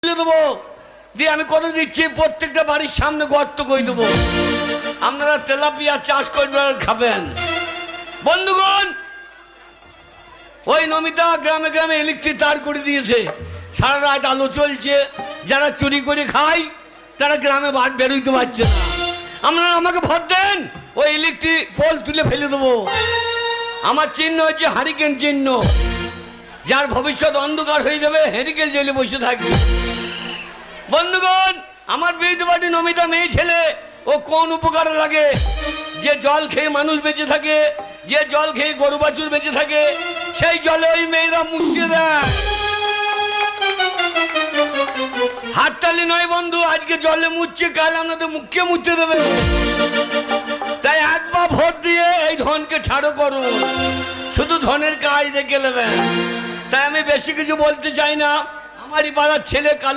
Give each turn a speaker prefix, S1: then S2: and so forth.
S1: দেবো দিয়ে আমি কথা দিচ্ছি প্রত্যেকটা বাড়ির সামনে গর্ত করে দেবো, আপনারা তেলাপিয়া চাষ করবেন আর খাবেন। বন্ধুগণ, ওই নমিতা গ্রামে গ্রামে ইলেকট্রিক তার করে দিয়েছে, সারা রাত আলো চলছে, যারা চুরি করে খায় তারা গ্রামে বেরোইতে পারছে না। আপনারা আমাকে ভোট দেন, ওই ইলেকট্রিক পোল তুলে ফেলে দেবো। আমার চিহ্ন হচ্ছে হারিকেন চিহ্ন, যার ভবিষ্যৎ অন্ধকার হয়ে যাবে হেরিকেল জেলে বসে থাকবে। বন্ধুগণ, আমার বিরুদ্ধে পার্টি নমিতা মেয়ে ছেলে, ও কোন উপকারে লাগে? যে জল খেয়ে মানুষ বেঁচে থাকে, যে জল খেয়ে গরু বাছুর বেঁচে থাকে, সেই জলে ওই মেয়েরা মুক্তি দেয়। হাততালি নয় বন্ধু, আজকে জলে মুছছে, কাল আপনাদের মুখে মুছতে দেবে। তাই একবার ভোট দিয়ে এই ধনকে ছাড়ো করুন, শুধু ধনের কাজ দেখে নেবেন। তাই আমি বেশি কিছু বলতে চাই না। আমারই পাড়ার ছেলে কাল